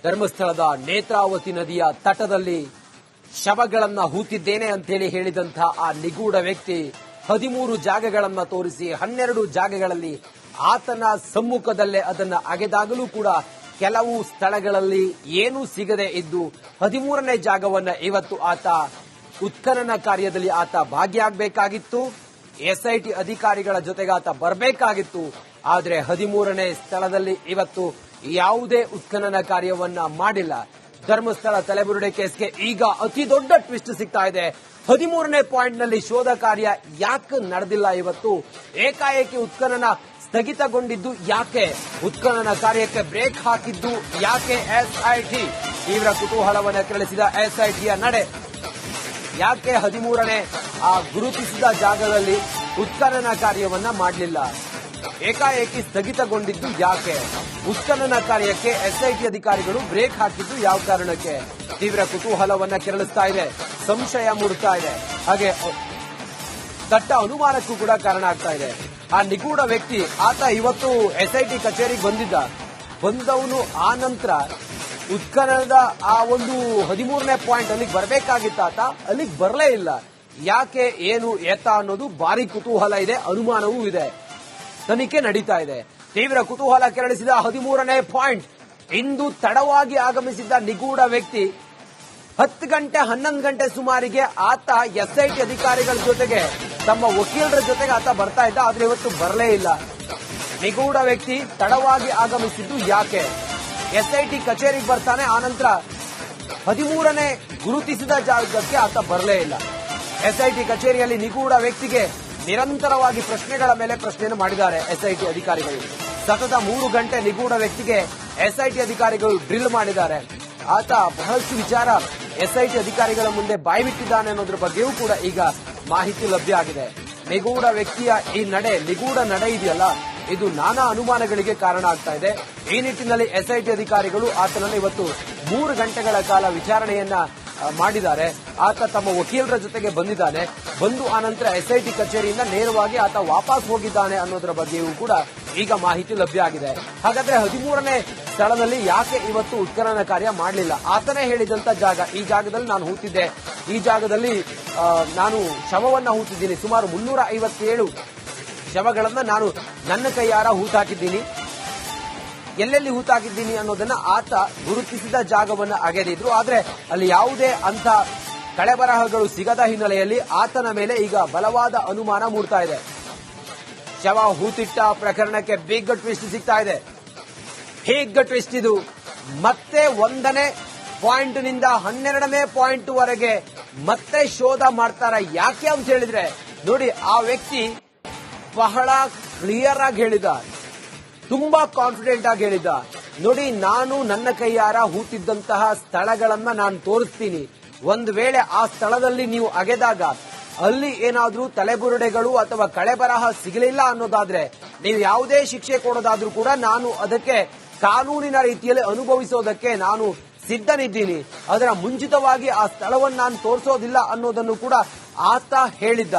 ಧರ್ಮಸ್ಥಳದ ನೇತ್ರಾವತಿ ನದಿಯ ತಟದಲ್ಲಿ ಶವಗಳನ್ನ ಹೂತಿದ್ದೇನೆ ಅಂತೇಳಿ ಹೇಳಿದಂತಹ ಆ ನಿಗೂಢ ವ್ಯಕ್ತಿ 13 ಜಾಗಗಳನ್ನ ತೋರಿಸಿ 12 ಜಾಗಗಳಲ್ಲಿ ಆತನ ಸಮ್ಮುಖದಲ್ಲೇ ಅದನ್ನ ಅಗೆದಾಗಲೂ ಕೂಡ ಕೆಲವು ಸ್ಥಳಗಳಲ್ಲಿ ಏನೂ ಸಿಗದೆ ಇದ್ದು 13ನೇ ಜಾಗವನ್ನ ಇವತ್ತು ಆತ ಉತ್ಖನನ ಕಾರ್ಯದಲ್ಲಿ ಆತ ಭಾಗಿಯಾಗಬೇಕಾಗಿತ್ತು. ಎಸ್ಐಟಿ ಅಧಿಕಾರಿಗಳ ಜೊತೆಗೆ ಆತ ಬರಬೇಕಾಗಿತ್ತು. ಆದರೆ 13ನೇ ಸ್ಥಳದಲ್ಲಿ ಇವತ್ತು ಯಾವುದೇ ಉತ್ಖನನ ಕಾರ್ಯವನ್ನ ಮಾಡಿಲ್ಲ. ಧರ್ಮಸ್ಥಳ ತಲೆಬುರುಡೆ ಕೇಸ್ಗೆ ಈಗ ಅತಿ ದೊಡ್ಡ ಟ್ವಿಸ್ಟ್ ಸಿಗ್ತಾ ಇದೆ. 13ನೇ ಪಾಯಿಂಟ್ನಲ್ಲಿ ಶೋಧ ಕಾರ್ಯ ಯಾಕೆ ನಡೆದಿಲ್ಲ? ಇವತ್ತು ಏಕಾಏಕಿ ಉತ್ಖನನ ಸ್ಥಗಿತಗೊಂಡಿದ್ದು ಯಾಕೆ? ಉತ್ಖನನ ಕಾರ್ಯಕ್ಕೆ ಬ್ರೇಕ್ ಹಾಕಿದ್ದು ಯಾಕೆ? ಎಸ್ಐಟಿ ತೀವ್ರ ಕುತೂಹಲವನ್ನು ಕೆರಳಿಸಿದ ಎಸ್ಐಟಿಯ ನಡೆ ಯಾಕೆ 13ನೇ ಆ ಗುರುತಿಸಿದ ಜಾಗದಲ್ಲಿ ಉತ್ಖನನ ಕಾರ್ಯವನ್ನ ಮಾಡಲಿಲ್ಲ? ಏಕಾಏಕಿ ಸ್ಥಗಿತಗೊಂಡಿದ್ದು ಯಾಕೆ? ಉತ್ಖನನ ಕಾರ್ಯಕ್ಕೆ ಎಸ್ಐಟಿ ಅಧಿಕಾರಿಗಳು ಬ್ರೇಕ್ ಹಾಕಿದ್ದು ಯಾವ ಕಾರಣಕ್ಕೆ? ತೀವ್ರ ಕುತೂಹಲವನ್ನ ಕೆರಳಿಸ್ತಾ ಇದೆ, ಸಂಶಯ ಮೂಡುತ್ತಾ ಇದೆ, ಹಾಗೆ ದಟ್ಟ ಅನುಮಾನಕ್ಕೂ ಕೂಡ ಕಾರಣ ಆಗ್ತಾ ಇದೆ. ಆ ನಿಗೂಢ ವ್ಯಕ್ತಿ ಆತ ಇವತ್ತು ಎಸ್ಐಟಿ ಕಚೇರಿಗೆ ಬಂದವನು ಆ ನಂತರ ಉತ್ಖನನದ ಆ ಒಂದು 13ನೇ ಪಾಯಿಂಟ್ ಅಲ್ಲಿಗೆ ಬರಬೇಕಾಗಿತ್ತ, ಆತ ಅಲ್ಲಿಗೆ ಬರಲೇ ಇಲ್ಲ. ಯಾಕೆ, ಏನು, ಎತ್ತ ಅನ್ನೋದು ಭಾರಿ ಕುತೂಹಲ ಇದೆ, ಅನುಮಾನವೂ ಇದೆ. ತನಿಖೆ ನಡೀತಾ ಇದೆ. ತೀವ್ರ ಕುತೂಹಲ ಕೆರಳಿಸಿದ 13ನೇ ಪಾಯಿಂಟ್. ಇಂದು ತಡವಾಗಿ ಆಗಮಿಸಿದ್ದ ನಿಗೂಢ ವ್ಯಕ್ತಿ 10 ಗಂಟೆ 11 ಗಂಟೆ ಸುಮಾರಿಗೆ ಆತ ಎಸ್ಐಟಿ ಅಧಿಕಾರಿಗಳ ಜೊತೆಗೆ ತಮ್ಮ ವಕೀಲರ ಜೊತೆಗೆ ಆತ ಬರ್ತಾ ಇದ್ದ. ಆದ್ರೆ ಇವತ್ತು ಬರಲೇ ಇಲ್ಲ. ನಿಗೂಢ ವ್ಯಕ್ತಿ ತಡವಾಗಿ ಆಗಮಿಸಿದ್ದು ಯಾಕೆ? ಎಸ್ಐಟಿ ಕಚೇರಿಗೆ ಬರ್ತಾನೆ, ಆನಂತರ 13ನೇ ಗುರುತಿಸಿದ ಜಾಗಕ್ಕೆ ಆತ ಬರಲೇ ಇಲ್ಲ. ಎಸ್ಐಟಿ ಕಚೇರಿಯಲ್ಲಿ ನಿಗೂಢ ವ್ಯಕ್ತಿಗೆ ನಿರಂತರವಾಗಿ ಪ್ರಶ್ನೆಗಳ ಮೇಲೆ ಪ್ರಶ್ನೆಯನ್ನು ಮಾಡಿದ್ದಾರೆ ಎಸ್ಐಟಿ ಅಧಿಕಾರಿಗಳು. ಸತತ 3 ಗಂಟೆ ನಿಗೂಢ ವ್ಯಕ್ತಿಗೆ ಎಸ್ಐಟಿ ಅಧಿಕಾರಿಗಳು ಡ್ರಿಲ್ ಮಾಡಿದ್ದಾರೆ. ಆತ ಬಹಳಷ್ಟು ವಿಚಾರ ಎಸ್ಐಟಿ ಅಧಿಕಾರಿಗಳ ಮುಂದೆ ಬಾಯ್ಬಿಟ್ಟಿದ್ದಾನೆ ಅನ್ನೋದ್ರ ಬಗ್ಗೆಯೂ ಕೂಡ ಈಗ ಮಾಹಿತಿ ಲಭ್ಯ ಆಗಿದೆ. ನಿಗೂಢ ವ್ಯಕ್ತಿಯ ಈ ನಿಗೂಢ ನಡೆ ಇದೆಯಲ್ಲ, ಇದು ನಾನಾ ಅನುಮಾನಗಳಿಗೆ ಕಾರಣ ಆಗ್ತಾ ಇದೆ. ಈ ನಿಟ್ಟಿನಲ್ಲಿ ಎಸ್ಐಟಿ ಅಧಿಕಾರಿಗಳು ಆತನನ್ನು ಇವತ್ತು 3 ಗಂಟೆಗಳ ಕಾಲ ವಿಚಾರಣೆಯನ್ನ ಮಾಡಿದ್ದಾರೆ. ಆತ ತಮ್ಮ ವಕೀಲರ ಜೊತೆಗೆ ಬಂದಿದ್ದಾನೆ. ಬಂದು ಆನಂತರ ಎಸ್ಐಟಿ ಕಚೇರಿಯಿಂದ ನೇರವಾಗಿ ಆತ ವಾಪಸ್ ಹೋಗಿದ್ದಾನೆ ಅನ್ನೋದರ ಬಗ್ಗೆಯೂ ಕೂಡ ಈಗ ಮಾಹಿತಿ ಲಭ್ಯ ಆಗಿದೆ. ಹಾಗಾದ್ರೆ 13ನೇ ಸ್ಥಳದಲ್ಲಿ ಯಾಕೆ ಇವತ್ತು ಉತ್ಖನನ ಕಾರ್ಯ ಮಾಡಲಿಲ್ಲ? ಆತನೇ ಹೇಳಿದಂತ ಜಾಗ, ಈ ಜಾಗದಲ್ಲಿ ನಾನು ಹೂತಿದ್ದೆ, ಈ ಜಾಗದಲ್ಲಿ ನಾನು ಶವವನ್ನ ಹೂತಿದ್ದೀನಿ, ಸುಮಾರು 357 ಶವಗಳನ್ನ ನಾನು ನನ್ನ ಕೈಯಾರ ಹೂತಾಕಿದ್ದೀನಿ, ಎಲ್ಲೆಲ್ಲಿ ಹೂತಾಕಿದ್ದೀನಿ ಅನ್ನೋದನ್ನ ಆತ ಗುರುತಿಸಿದ ಜಾಗವನ್ನು ಅಗೆದಿದ್ರು. ಆದ್ರೆ ಅಲ್ಲಿ ಯಾವುದೇ ಅಂತ ಕಳೆಬರಹಗಳು ಸಿಗದ ಹಿನ್ನೆಲೆಯಲ್ಲಿ ಆತನ ಮೇಲೆ ಈಗ ಬಲವಾದ ಅನುಮಾನ ಮೂಡ್ತಾ ಇದೆ. ಶವ ಹೂತಿಟ್ಟ ಪ್ರಕರಣಕ್ಕೆ ಬಿಗ್ ಟ್ವಿಸ್ಟ್ ಸಿಗ್ತಾ ಇದೆ. ಹೇಗ್ ಟ್ವಿಸ್ಟ್ ಇದು? ಮತ್ತೆ 1ನೇ ಪಾಯಿಂಟ್ ನಿಂದ 12ನೇ ಪಾಯಿಂಟ್ ವರೆಗೆ ಮತ್ತೆ ಶೋಧ ಮಾಡ್ತಾರ. ಯಾಕೆ ಅಂತ ಹೇಳಿದ್ರೆ ನೋಡಿ, ಆ ವ್ಯಕ್ತಿ ಬಹಳ ಕ್ಲಿಯರ್ ಆಗಿ ಹೇಳಿದ, ತುಂಬಾ ಕಾನ್ಫಿಡೆಂಟ್ ಆಗಿ ಹೇಳಿದ, ನೋಡಿ ನಾನು ನನ್ನ ಕೈಯಾರ ಹೂತಿದ್ದಂತಹ ಸ್ಥಳಗಳನ್ನ ನಾನು ತೋರಿಸ್ತೀನಿ. ಒಂದು ವೇಳೆ ಆ ಸ್ಥಳದಲ್ಲಿ ನೀವು ಅಗೆದಾಗ ಅಲ್ಲಿ ಏನಾದ್ರೂ ತಲೆಬುರುಡೆಗಳು ಅಥವಾ ಕಳೆಬರಹ ಸಿಗಲಿಲ್ಲ ಅನ್ನೋದಾದ್ರೆ ನೀವು ಯಾವುದೇ ಶಿಕ್ಷೆ ಕೊಡೋದಾದ್ರೂ ಕೂಡ ನಾನು ಅದಕ್ಕೆ ಕಾನೂನಿನ ರೀತಿಯಲ್ಲಿ ಅನುಭವಿಸೋದಕ್ಕೆ ನಾನು ಸಿದ್ಧನಿದ್ದೀನಿ. ಅದರ ಮುಂಚಿತವಾಗಿ ಆ ಸ್ಥಳವನ್ನು ನಾನು ತೋರಿಸೋದಿಲ್ಲ ಅನ್ನೋದನ್ನು ಕೂಡ ಆತ ಹೇಳಿದ್ದ.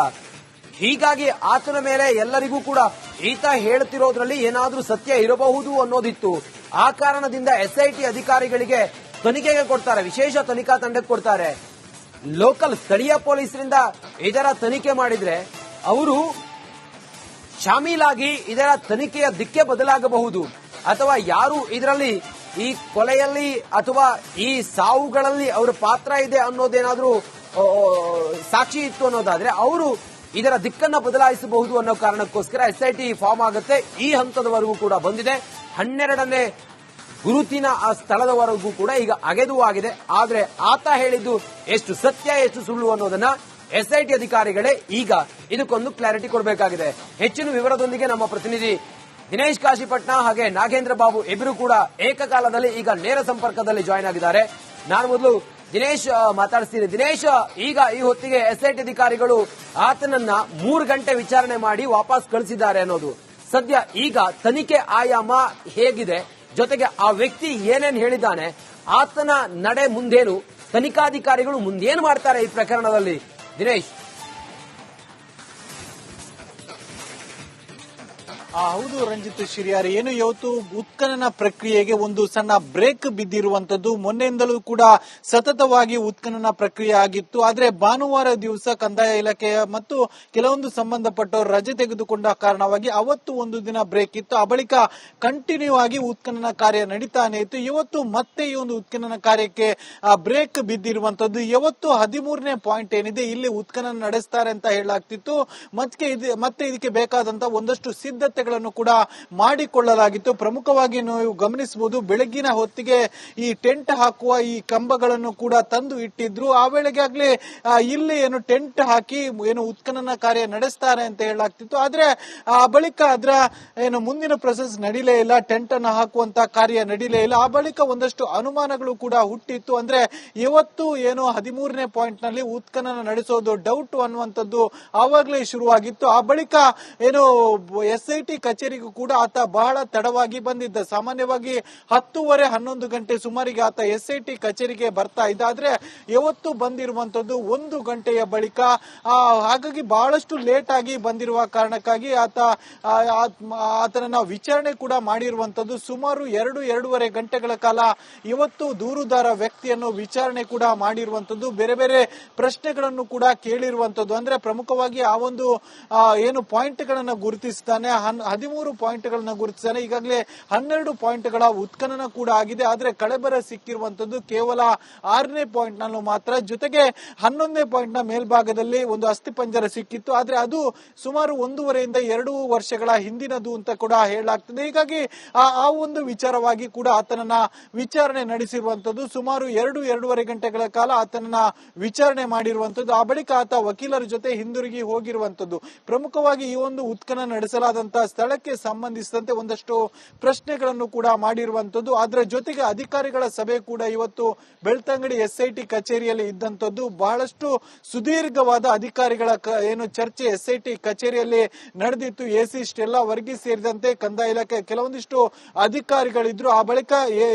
ಹೀಗಾಗಿ ಆತನ ಮೇಲೆ ಎಲ್ಲರಿಗೂ ಕೂಡ ಈತ ಹೇಳ್ತಿರೋದ್ರಲ್ಲಿ ಏನಾದ್ರೂ ಸತ್ಯ ಇರಬಹುದು ಅನ್ನೋದಿತ್ತು. ಆ ಕಾರಣದಿಂದ ಎಸ್ಐಟಿ ಅಧಿಕಾರಿಗಳಿಗೆ ತನಿಖೆಗೆ ಕೊಡ್ತಾರೆ, ವಿಶೇಷ ತನಿಖಾ ತಂಡಕ್ಕೆ ಕೊಡ್ತಾರೆ. ಲೋಕಲ್ ಸ್ಥಳೀಯ ಪೊಲೀಸರಿಂದ ಇದರ ತನಿಖೆ ಮಾಡಿದ್ರೆ ಅವರು ಶಾಮೀಲಾಗಿ ಇದರ ತನಿಖೆಯ ದಿಕ್ಕೆ ಬದಲಾಗಬಹುದು, ಅಥವಾ ಯಾರು ಇದರಲ್ಲಿ ಈ ಕೊಲೆಯಲ್ಲಿ ಅಥವಾ ಈ ಸಾವುಗಳಲ್ಲಿ ಅವರ ಪಾತ್ರ ಇದೆ ಅನ್ನೋದೇನಾದ್ರೂ ಸಾಕ್ಷಿ ಇತ್ತು ಅನ್ನೋದಾದ್ರೆ ಅವರು ಇದರ ದಿಕ್ಕನ್ನ ಬದಲಾಯಿಸಬಹುದು ಅನ್ನೋ ಕಾರಣಕ್ಕೋಸ್ಕರ ಎಸ್ಐಟಿ ಫಾರ್ಮ್ ಆಗುತ್ತೆ. ಈ ಹಂತದವರೆಗೂ ಕೂಡ ಬಂದಿದೆ. 12ನೇ ಗುರುತಿನ ಆ ಸ್ಥಳದವರೆಗೂ ಕೂಡ ಈಗ ಅಗೆದು ಆಗಿದೆ. ಆದ್ರೆ ಆತ ಹೇಳಿದ್ದು ಎಷ್ಟು ಸತ್ಯ ಎಷ್ಟು ಸುಳ್ಳು ಅನ್ನೋದನ್ನ ಎಸ್ಐಟಿ ಅಧಿಕಾರಿಗಳೇ ಈಗ ಇದಕ್ಕೊಂದು ಕ್ಲಾರಿಟಿ ಕೊಡಬೇಕಾಗಿದೆ. ಹೆಚ್ಚಿನ ವಿವರದೊಂದಿಗೆ ನಮ್ಮ ಪ್ರತಿನಿಧಿ ದಿನೇಶ್ ಕಾಶಿಪಟ್ನ ಹಾಗೆ ನಾಗೇಂದ್ರ ಬಾಬು ಇಬ್ಬರು ಕೂಡ ಏಕಕಾಲದಲ್ಲಿ ಈಗ ನೇರ ಸಂಪರ್ಕದಲ್ಲಿ ಜಾಯ್ನ್ ಆಗಿದ್ದಾರೆ. ನಾನು ಮೊದಲು ದಿನೇಶ್ ಮಾತಾಡಿಸ್ತೀನಿ. ದಿನೇಶ್, ಈಗ ಈ ಹೊತ್ತಿಗೆ ಎಸ್ಐಟಿ ಅಧಿಕಾರಿಗಳು ಆತನನ್ನ 3 ಗಂಟೆ ವಿಚಾರಣೆ ಮಾಡಿ ವಾಪಸ್ ಕಳಿಸಿದ್ದಾರೆ ಅನ್ನೋದು ಸದ್ಯ. ಈಗ ತನಿಖೆ ಆಯಾಮ ಹೇಗಿದೆ, ಜೊತೆಗೆ ಆ ವ್ಯಕ್ತಿ ಏನೇನು ಹೇಳಿದ್ದಾನೆ, ಆತನ ನಡೆ ಮುಂದೇನು, ತನಿಖಾಧಿಕಾರಿಗಳು ಮುಂದೇನು ಮಾಡ್ತಾರೆ ಈ ಪ್ರಕರಣದಲ್ಲಿ? ದಿನೇಶ್. ಹೌದು ರಂಜಿತ್ ಶಿರಿಯಾರ್, ಏನು ಇವತ್ತು ಉತ್ಖನನ ಪ್ರಕ್ರಿಯೆಗೆ ಒಂದು ಸಣ್ಣ ಬ್ರೇಕ್ ಬಿದ್ದಿರುವಂತದ್ದು. ಮೊನ್ನೆಯಿಂದಲೂ ಕೂಡ ಸತತವಾಗಿ ಉತ್ಖನನ ಪ್ರಕ್ರಿಯೆ ಆಗಿತ್ತು. ಆದ್ರೆ ಭಾನುವಾರ ದಿವಸ ಕಂದಾಯ ಇಲಾಖೆಯ ಮತ್ತು ಕೆಲವೊಂದು ಸಂಬಂಧಪಟ್ಟವರು ರಜೆ ತೆಗೆದುಕೊಂಡ ಕಾರಣವಾಗಿ ಅವತ್ತು ಒಂದು ದಿನ ಬ್ರೇಕ್ ಇತ್ತು. ಆ ಬಳಿಕ ಕಂಟಿನ್ಯೂ ಆಗಿ ಉತ್ಖನನ ಕಾರ್ಯ ನಡೀತಾನೆ ಇತ್ತು. ಇವತ್ತು ಮತ್ತೆ ಈ ಒಂದು ಉತ್ಖನನ ಕಾರ್ಯಕ್ಕೆ ಬ್ರೇಕ್ ಬಿದ್ದಿರುವಂತದ್ದು. ಇವತ್ತು 13ನೇ ಪಾಯಿಂಟ್ ಏನಿದೆ, ಇಲ್ಲಿ ಉತ್ಖನನ ನಡೆಸ್ತಾರೆ ಅಂತ ಹೇಳಲಾಗ್ತಿತ್ತು. ಮತ್ತೆ ಇದಕ್ಕೆ ಬೇಕಾದಂತ ಒಂದಷ್ಟು ಸಿದ್ಧತೆಗಳನ್ನು ಕೂಡ ಮಾಡಿಕೊಳ್ಳಲಾಗಿತ್ತು. ಪ್ರಮುಖವಾಗಿ ನೀವು ಗಮನಿಸಬಹುದು, ಬೆಳಗ್ಗಿನ ಹೊತ್ತಿಗೆ ಈ ಟೆಂಟ್ ಹಾಕುವ ಈ ಕಂಬಗಳನ್ನು ಕೂಡ ತಂದು ಇಟ್ಟಿದ್ರು. ಆ ವೇಳೆಗಾಗ್ಲೇ ಇಲ್ಲಿ ಏನು ಟೆಂಟ್ ಹಾಕಿ ಏನು ಉತ್ಖನನ ಕಾರ್ಯ ನಡೆಸ್ತಾರೆ ಅಂತ ಹೇಳಲಾಗ್ತಿತ್ತು. ಆದ್ರೆ ಆ ಬಳಿಕ ಅದರ ಏನು ಮುಂದಿನ ಪ್ರೊಸೆಸ್ ನಡೀಲೇ ಇಲ್ಲ, ಟೆಂಟ್ ಅನ್ನು ಹಾಕುವಂತ ಕಾರ್ಯ ನಡೀಲೇ ಇಲ್ಲ. ಆ ಬಳಿಕ ಒಂದಷ್ಟು ಅನುಮಾನಗಳು ಕೂಡ ಹುಟ್ಟಿತ್ತು. ಅಂದ್ರೆ ಇವತ್ತು ಏನು 13ನೇ ಪಾಯಿಂಟ್ ನಲ್ಲಿ ಉತ್ಖನನ ನಡೆಸೋದು ಡೌಟ್ ಅನ್ನುವಂಥದ್ದು ಆವಾಗಲೇ ಶುರುವಾಗಿತ್ತು. ಆ ಬಳಿಕ ಏನು SIT ಕಚೇರಿಗೂ ಕೂಡ ಆತ ಬಹಳ ತಡವಾಗಿ ಬಂದಿದ್ದ. ಸಾಮಾನ್ಯವಾಗಿ 10:30-11 ಗಂಟೆ ಸುಮಾರಿಗೆ ಆತ SIT ಕಚೇರಿಗೆ ಬರ್ತಾ ಇದ್ದ. ಆದ್ರೆ ಇವತ್ತು ಬಂದಿರುವಂತದ್ದು 1 ಗಂಟೆಯ ಬಳಿಕ. ಹಾಗಾಗಿ ಬಹಳಷ್ಟು ಲೇಟ್ ಆಗಿ ಬಂದಿರುವ ಕಾರಣಕ್ಕಾಗಿ ಆತನನ್ನ ವಿಚಾರಣೆ ಕೂಡ ಮಾಡಿರುವಂತದ್ದು. ಸುಮಾರು 2-2.5 ಗಂಟೆಗಳ ಕಾಲ ಇವತ್ತು ದೂರುದಾರ ವ್ಯಕ್ತಿಯನ್ನು ವಿಚಾರಣೆ ಕೂಡ ಮಾಡಿರುವಂತದ್ದು. ಬೇರೆ ಬೇರೆ ಪ್ರಶ್ನೆಗಳನ್ನು ಕೂಡ ಕೇಳಿರುವಂತದ್ದು. ಅಂದ್ರೆ ಪ್ರಮುಖವಾಗಿ ಆ ಒಂದು ಏನು ಪಾಯಿಂಟ್ ಗಳನ್ನ ಗುರುತಿಸ್ತಾನೆ, 13 ಪಾಯಿಂಟ್ ಗಳನ್ನ ಗುರುತಿಸ್ತಾನೆ. ಈಗಾಗಲೇ 12 ಪಾಯಿಂಟ್ ಗಳ ಉತ್ಖನನ ಕೂಡ ಆಗಿದೆ. ಆದ್ರೆ ಕಳೆಬರ ಸಿಕ್ಕಿರುವಂತದ್ದು ಕೇವಲ 6ನೇ ಪಾಯಿಂಟ್ ನಲ್ಲೂ ಮಾತ್ರ. ಜೊತೆಗೆ 11ನೇ ಪಾಯಿಂಟ್ ನ ಮೇಲ್ಭಾಗದಲ್ಲಿ ಒಂದು ಅಸ್ಥಿಪಂಜರ ಸಿಕ್ಕಿತ್ತು. ಆದ್ರೆ ಅದು ಸುಮಾರು 1.5 ಇಂದ 2 ವರ್ಷಗಳ ಹಿಂದಿನದು ಅಂತ ಕೂಡ ಹೇಳಲಾಗ್ತದೆ. ಹೀಗಾಗಿ ಆ ಒಂದು ವಿಚಾರವಾಗಿ ಕೂಡ ಆತನನ್ನ ವಿಚಾರಣೆ ನಡೆಸಿರುವಂತದ್ದು. ಸುಮಾರು 2-2.5 ಗಂಟೆಗಳ ಕಾಲ ಆತನನ್ನ ವಿಚಾರಣೆ ಮಾಡಿರುವಂತದ್ದು. ಆ ಬಳಿಕ ಆತ ವಕೀಲರ ಜೊತೆ ಹಿಂದಿರುಗಿ ಹೋಗಿರುವಂತದ್ದು. ಪ್ರಮುಖವಾಗಿ ಈ ಒಂದು ಉತ್ಖನನ ನಡೆಸಲಾದಂತಹ ಸ್ಥಳಕ್ಕೆ ಸಂಬಂಧಿಸಿದಂತೆ ಒಂದಷ್ಟು ಪ್ರಶ್ನೆಗಳನ್ನು ಕೂಡ ಮಾಡಿರುವಂತದ್ದು. ಅದರ ಜೊತೆಗೆ ಅಧಿಕಾರಿಗಳ ಸಭೆ ಕೂಡ ಇವತ್ತು ಬೆಳ್ತಂಗಡಿ SIT ಕಚೇರಿಯಲ್ಲಿ ಇದ್ದಂತದ್ದು. ಬಹಳಷ್ಟು ಸುದೀರ್ಘವಾದ ಅಧಿಕಾರಿಗಳ ಏನು ಚರ್ಚೆ SIT ಕಚೇರಿಯಲ್ಲಿ ನಡೆದಿತ್ತು. AC ಸ್ಟೆಲ್ಲಾ ವರ್ಗೀಸ್ ಸೇರಿದಂತೆ ಕಂದಾಯ ಇಲಾಖೆ ಕೆಲವೊಂದಿಷ್ಟು ಅಧಿಕಾರಿಗಳಿದ್ರು. ಆ ಬಳಿಕ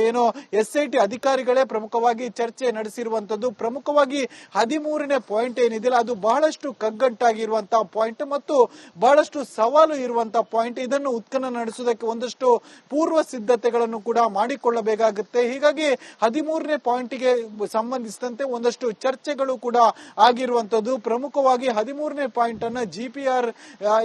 ಏನು SIT ಅಧಿಕಾರಿಗಳೇ ಪ್ರಮುಖವಾಗಿ ಚರ್ಚೆ ನಡೆಸಿರುವಂತದ್ದು. ಪ್ರಮುಖವಾಗಿ 13ನೇ ಪಾಯಿಂಟ್ ಏನಿದೆ ಅದು ಬಹಳಷ್ಟು ಕಗ್ಗಂಟಾಗಿರುವಂತಹ ಪಾಯಿಂಟ್ ಮತ್ತು ಬಹಳಷ್ಟು ಸವಾಲು ಇರುವಂತಹ ಪಾಯಿಂಟ್. ಇದನ್ನು ಉತ್ಖನನ ನಡೆಸುವುದಕ್ಕೆ ಒಂದಷ್ಟು ಪೂರ್ವ ಸಿದ್ಧತೆಗಳನ್ನು ಕೂಡ ಮಾಡಿಕೊಳ್ಳಬೇಕಾಗುತ್ತೆ. ಹೀಗಾಗಿ 13ನೇ ಪಾಯಿಂಟ್ಗೆ ಸಂಬಂಧಿಸಿದಂತೆ ಒಂದಷ್ಟು ಚರ್ಚೆಗಳು ಕೂಡ ಆಗಿರುವಂತದ್ದು. ಪ್ರಮುಖವಾಗಿ 13ನೇ ಪಾಯಿಂಟ್ ಅನ್ನ GPR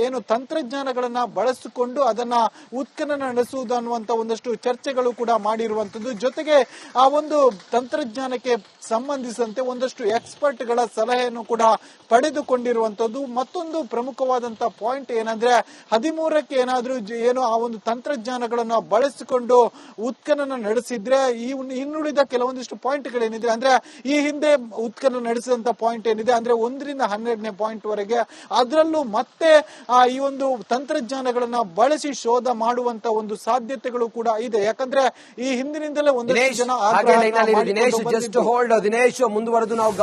ಏನು ತಂತ್ರಜ್ಞಾನಗಳನ್ನ ಬಳಸಿಕೊಂಡು ಅದನ್ನ ಉತ್ಖನನ ನಡೆಸುವುದು ಅನ್ನುವಂತ ಒಂದಷ್ಟು ಚರ್ಚೆಗಳು ಕೂಡ ಮಾಡಿರುವಂತದ್ದು. ಜೊತೆಗೆ ಆ ಒಂದು ತಂತ್ರಜ್ಞಾನಕ್ಕೆ ಸಂಬಂಧಿಸಿದಂತೆ ಒಂದಷ್ಟು ಎಕ್ಸ್ಪರ್ಟ್ ಗಳ ಸಲಹೆಯನ್ನು ಕೂಡ ಪಡೆದುಕೊಂಡಿರುವಂತದ್ದು. ಮತ್ತೊಂದು ಪ್ರಮುಖವಾದಂತಹ ಪಾಯಿಂಟ್ ಏನಂದ್ರೆ 13ಕ್ಕೆ ಏನಾದ್ರೂ ಏನು ಆ ಒಂದು ತಂತ್ರಜ್ಞಾನಗಳನ್ನ ಬಳಸಿಕೊಂಡು ಉತ್ಖನನ ನಡೆಸಿದ್ರೆ ಈ ಇನ್ನುಳಿದ ಕೆಲವೊಂದಿಷ್ಟು ಪಾಯಿಂಟ್ ಗಳೇನಿದೆ ಅಂದ್ರೆ ಈ ಹಿಂದೆ ಉತ್ಖನನ ನಡೆಸಿದಂತ ಪಾಯಿಂಟ್ ಏನಿದೆ ಅಂದ್ರೆ 1ರಿಂದ 12ನೇ ಪಾಯಿಂಟ್ ವರೆಗೆ ಅದರಲ್ಲೂ ಮತ್ತೆ ಈ ಒಂದು ತಂತ್ರಜ್ಞಾನಗಳನ್ನ ಬಳಸಿ ಶೋಧ ಮಾಡುವಂತ ಒಂದು ಸಾಧ್ಯತೆಗಳು ಕೂಡ ಇದೆ. ಯಾಕಂದ್ರೆ ಈ ಹಿಂದಿನಿಂದಲೇ ಒಂದಷ್ಟು ಜನ ದಿನೇಶ್ ಮುಂದುವರೆದು ನಾವು